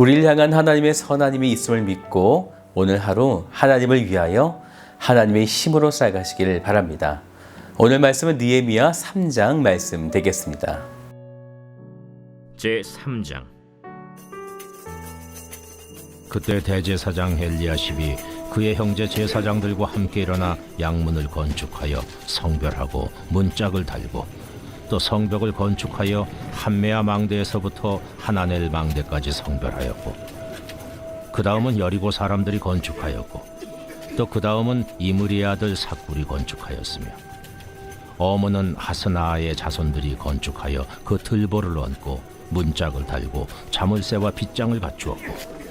우리를 향한 하나님의 선하심이 있음을 믿고 오늘 하루 하나님을 위하여 하나님의 힘으로 살아가시기를 바랍니다. 오늘 말씀은 느헤미야 3장 말씀 되겠습니다. 제3장. 그때 대제사장 엘리야십이 그의 형제 제사장들과 함께 일어나 양문을 건축하여 성별하고 문짝을 달고 또 성벽을 건축하여 함메아 망대에서부터 하나넬 망대까지 성별하였고 그 다음은 여리고 사람들이 건축하였고 또 그 다음은 이므리의 아들 삭굴이 건축하였으며 어머는 하스나의 자손들이 건축하여 그 들보를 얹고 문짝을 달고 자물쇠와 빗장을 갖추었고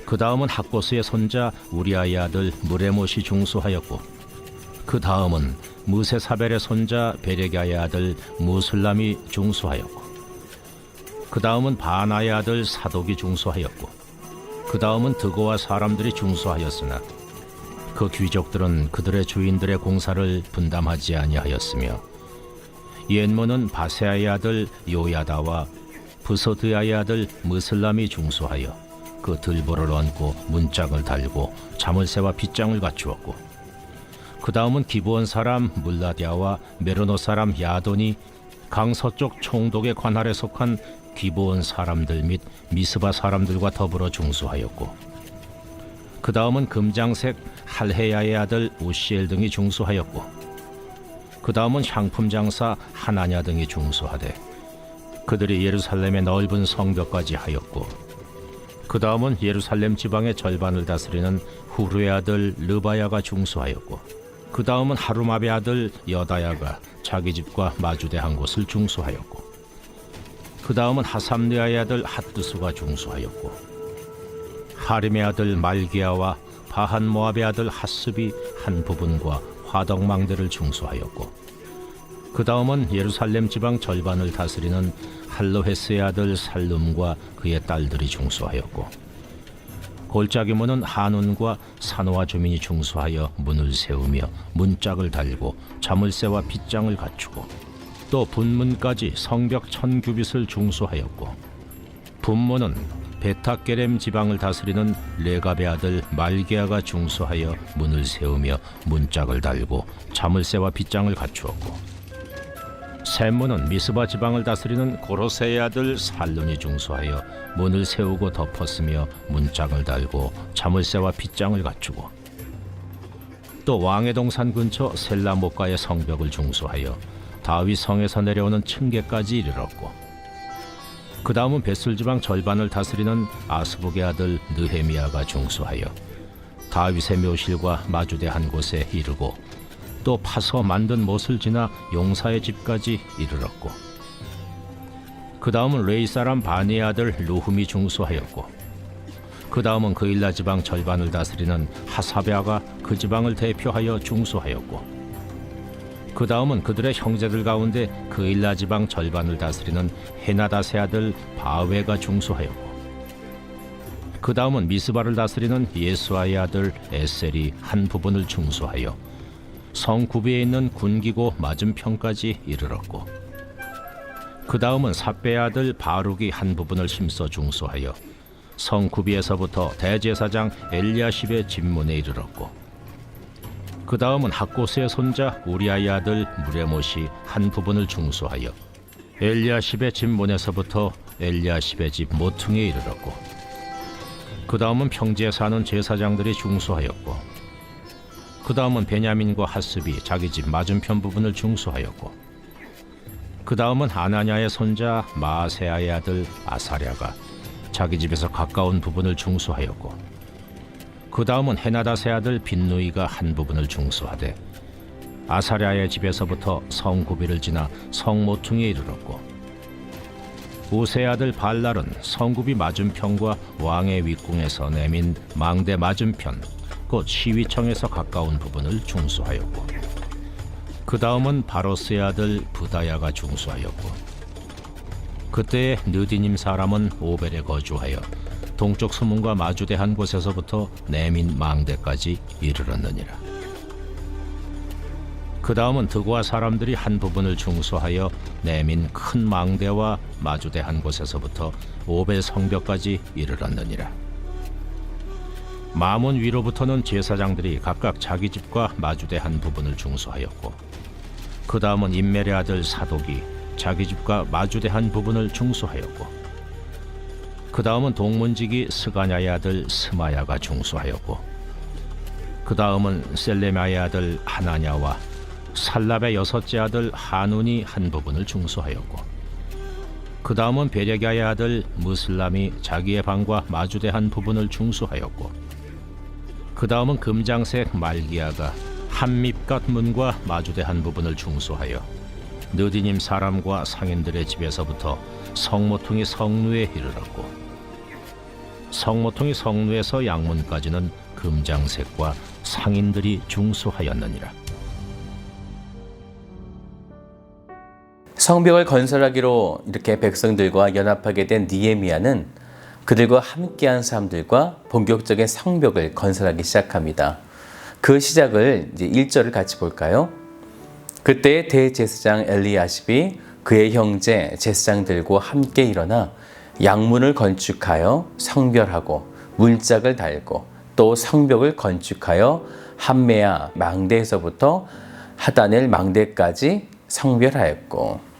그 다음은 학고스의 손자 우리아의 아들 무레못이 중수하였고 그 다음은 무세사벨의 손자 베레갸의 아들 무슬람이 중수하였고 그 다음은 바나의 아들 사독이 중수하였고 그 다음은 드고와 사람들이 중수하였으나 그 귀족들은 그들의 주인들의 공사를 분담하지 아니하였으며 옌모는 바세아의 아들 요야다와 부소드야의 아들 무슬람이 중수하여 그 들보를 얹고 문짝을 달고 자물쇠와 빗장을 갖추었고 그 다음은 기브온 사람 물라디아와 메로노 사람 야돈이 강서쪽 총독의 관할에 속한 기브온 사람들 및 미스바 사람들과 더불어 중수하였고 그 다음은 금장색 할헤야의 아들 우시엘 등이 중수하였고 그 다음은 향품 장사 하나냐 등이 중수하되 그들이 예루살렘의 넓은 성벽까지 하였고 그 다음은 예루살렘 지방의 절반을 다스리는 후르의 아들 르바야가 중수하였고 그 다음은 하루마베 아들 여다야가 자기 집과 마주대한 곳을 중수하였고 그 다음은 하삼느아의 아들 핫두수가 중수하였고 하림의 아들 말기야와 바한 모압의 아들 핫습이 한 부분과 화덕망대를 중수하였고 그 다음은 예루살렘 지방 절반을 다스리는 할로헤스의 아들 살룸과 그의 딸들이 중수하였고 골짜기 문은 한운과 사노아 주민이 중수하여 문을 세우며 문짝을 달고 자물쇠와 빗장을 갖추고 또 분문까지 성벽 1000규빗을 중수하였고 분문은 베타게렘 지방을 다스리는 레갑의 아들 말게아가 중수하여 문을 세우며 문짝을 달고 자물쇠와 빗장을 갖추었고 샘문은 미스바 지방을 다스리는 고로세의 아들 살룬이 중수하여 문을 세우고 덮었으며 문짝을 달고 자물쇠와 빗장을 갖추고 또 왕의 동산 근처 셀라못가의 성벽을 중수하여 다윗 성에서 내려오는 층계까지 이르렀고 그 다음은 벳술 지방 절반을 다스리는 아스북의 아들 느헤미야가 중수하여 다윗의 묘실과 마주대한 곳에 이르고 또 파서 만든 못을 지나 용사의 집까지 이르렀고 그 다음은 레이 사람 바니의 아들 루흠이 중수하였고 그 다음은 그일라 지방 절반을 다스리는 하사베아가 그 지방을 대표하여 중수하였고 그 다음은 그들의 형제들 가운데 그일라 지방 절반을 다스리는 헤나다세 아들 바웨가 중수하였고 그 다음은 미스바를 다스리는 예수아의 아들 에셀이 한 부분을 중수하여 성 구비에 있는 군기고 맞은편까지 이르렀고 그 다음은 삽배의 아들 바룩이 한 부분을 힘써 중수하여 성 구비에서부터 대제사장 엘리야십의 집문에 이르렀고 그 다음은 학고스의 손자 우리아의 아들 무레못이 한 부분을 중수하여 엘리야십의 집문에서부터 엘리야십의 집 모퉁이에 이르렀고 그 다음은 평지에 사는 제사장들이 중수하였고 그 다음은 베냐민과 핫습이 자기 집 맞은편 부분을 중수하였고 그 다음은 아나냐의 손자 마아세아의 아들 아사랴가 자기 집에서 가까운 부분을 중수하였고 그 다음은 헤나다세 아들 빈누이가 한 부분을 중수하되 아사랴의 집에서부터 성구비를 지나 성모퉁이에 이르렀고 우세의 아들 발랄은 성구비 맞은편과 왕의 윗궁에서 내민 망대 맞은편 곧 시위청에서 가까운 부분을 중수하였고 그 다음은 바로스의 아들 부다야가 중수하였고 그때의 느디님 사람은 오벨에 거주하여 동쪽 수문과 마주대한 곳에서부터 내민 망대까지 이르렀느니라. 그 다음은 드고아 사람들이 한 부분을 중수하여 내민 큰 망대와 마주대한 곳에서부터 오벨 성벽까지 이르렀느니라. 마문 위로부터는 제사장들이 각각 자기 집과 마주대한 부분을 중수하였고, 그 다음은 임멜의 아들 사독이 자기 집과 마주대한 부분을 중수하였고, 그 다음은 동문지기 스가냐의 아들 스마야가 중수하였고, 그 다음은 셀레마의 아들 하나냐와 살랍의 여섯째 아들 하눈이 한 부분을 중수하였고, 그 다음은 베레가의 아들 무슬람이 자기의 방과 마주대한 부분을 중수하였고, 그 다음은 금장색 말기야가 한밉갓 문과 마주대한 부분을 중수하여 느디님 사람과 상인들의 집에서부터 성모퉁이 성루에 이르렀고, 성모퉁이 성루에서 양문까지는 금장색과 상인들이 중수하였느니라. 성벽을 건설하기로 이렇게 백성들과 연합하게 된 느헤미야는 그들과 함께한 사람들과 본격적인 성벽을 건설하기 시작합니다. 그 시작을 이제 1절을 같이 볼까요? 그때 대제사장 엘리야십이 그의 형제 제사장들과 함께 일어나 양문을 건축하여 성별하고 문짝을 달고 또 성벽을 건축하여 함메야 망대에서부터 하다넬 망대까지 성별하였고,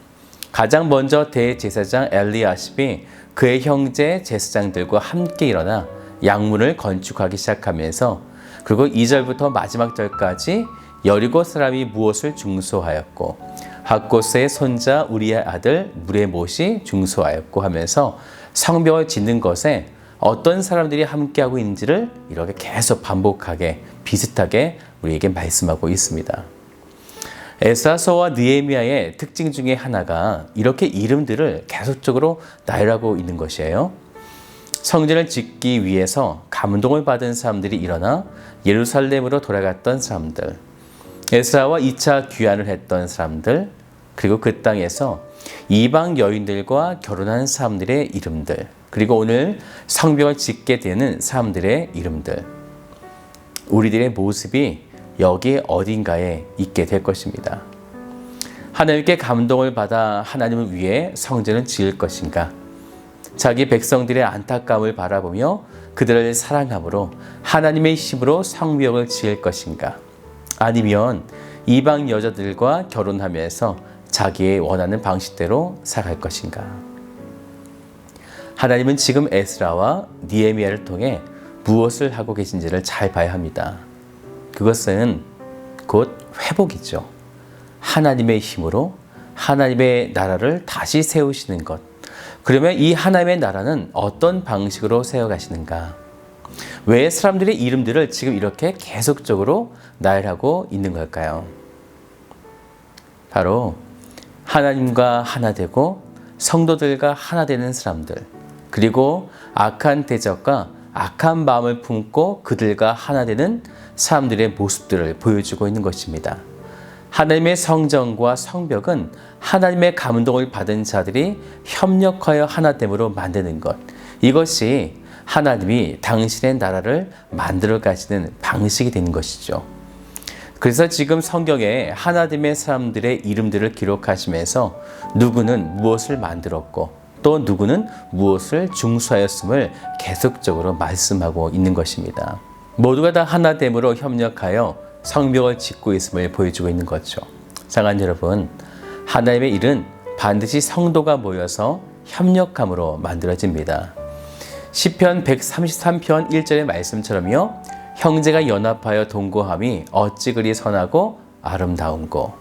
가장 먼저 대제사장 엘리야십이 그의 형제 제사장들과 함께 일어나 양문을 건축하기 시작하면서, 그리고 2절부터 마지막 절까지 여리고 사람이 무엇을 중수하였고 학고스의 손자 우리의 아들 무레못이 중수하였고 하면서 성벽을 짓는 것에 어떤 사람들이 함께하고 있는지를 이렇게 계속 반복하게 비슷하게 우리에게 말씀하고 있습니다. 에스라서와 느헤미야의 특징 중에 하나가 이렇게 이름들을 계속적으로 나열하고 있는 것이에요. 성전을 짓기 위해서 감동을 받은 사람들이 일어나 예루살렘으로 돌아갔던 사람들, 에스라와 2차 귀환을 했던 사람들, 그리고 그 땅에서 이방 여인들과 결혼한 사람들의 이름들, 그리고 오늘 성벽을 짓게 되는 사람들의 이름들, 우리들의 모습이 여기 어딘가에 있게 될 것입니다. 하나님께 감동을 받아 하나님을 위해 성전을 지을 것인가? 자기 백성들의 안타까움을 바라보며 그들을 사랑함으로 하나님의 힘으로 성벽을 지을 것인가? 아니면 이방 여자들과 결혼하면서 자기의 원하는 방식대로 살아갈 것인가? 하나님은 지금 에스라와 느헤미야를 통해 무엇을 하고 계신지를 잘 봐야 합니다. 그것은 곧 회복이죠. 하나님의 힘으로 하나님의 나라를 다시 세우시는 것. 그러면 이 하나님의 나라는 어떤 방식으로 세워가시는가? 왜 사람들의 이름들을 지금 이렇게 계속적으로 나열하고 있는 걸까요? 바로 하나님과 하나 되고 성도들과 하나 되는 사람들, 그리고 악한 대적과 악한 마음을 품고 그들과 하나 되는 사람들의 모습들을 보여주고 있는 것입니다. 하나님의 성전과 성벽은 하나님의 감동을 받은 자들이 협력하여 하나됨으로 만드는 것. 이것이 하나님이 당신의 나라를 만들어 가시는 방식이 되는 것이죠. 그래서 지금 성경에 하나님의 사람들의 이름들을 기록하시면서 누구는 무엇을 만들었고 또 누구는 무엇을 중수하였음을 계속적으로 말씀하고 있는 것입니다. 모두가 다 하나됨으로 협력하여 성벽을 짓고 있음을 보여주고 있는 거죠. 사랑하는 여러분, 하나님의 일은 반드시 성도가 모여서 협력함으로 만들어집니다. 시편 133편 1절의 말씀처럼요, 형제가 연합하여 동거함이 어찌 그리 선하고 아름다운고.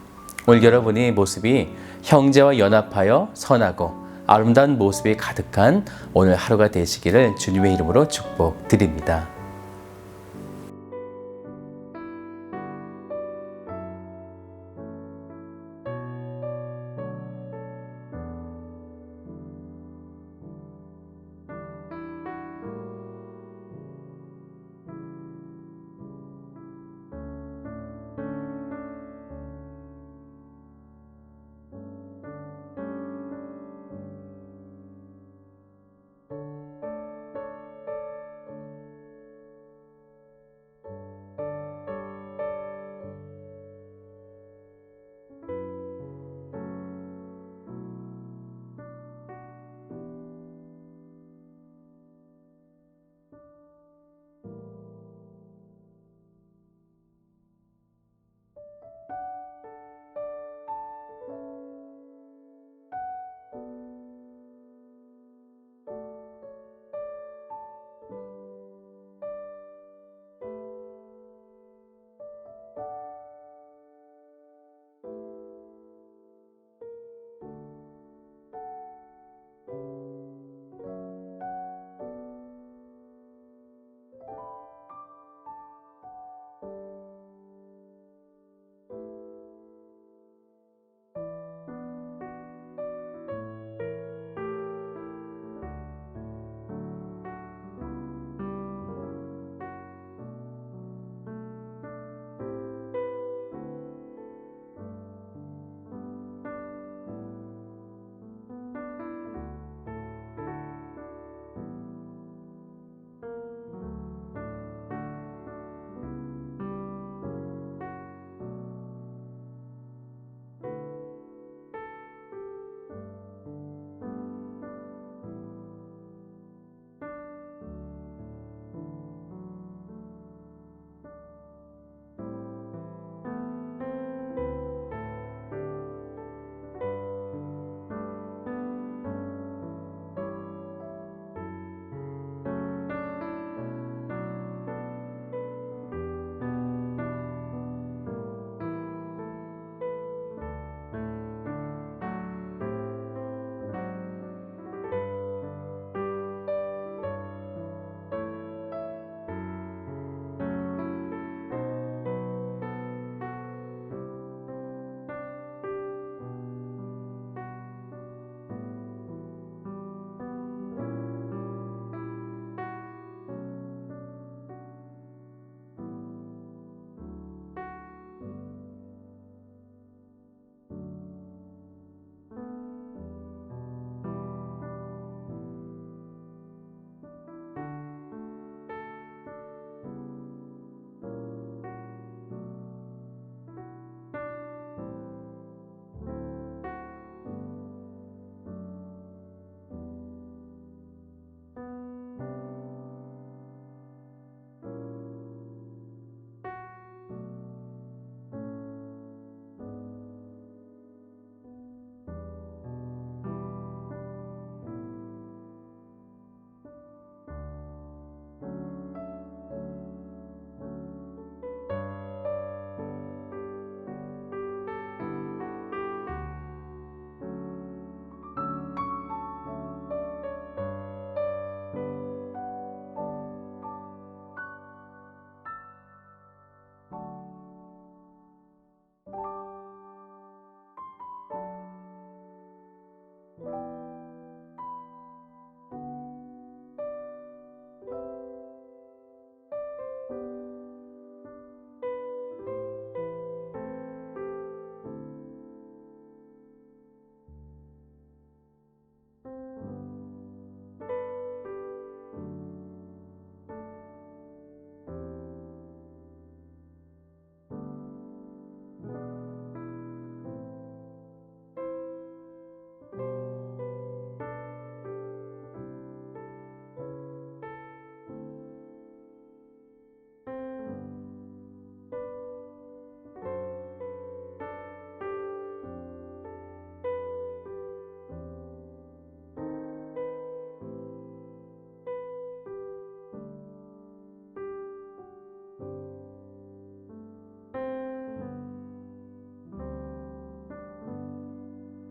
오늘 여러분의 모습이 형제와 연합하여 선하고 아름다운 모습이 가득한 오늘 하루가 되시기를 주님의 이름으로 축복드립니다.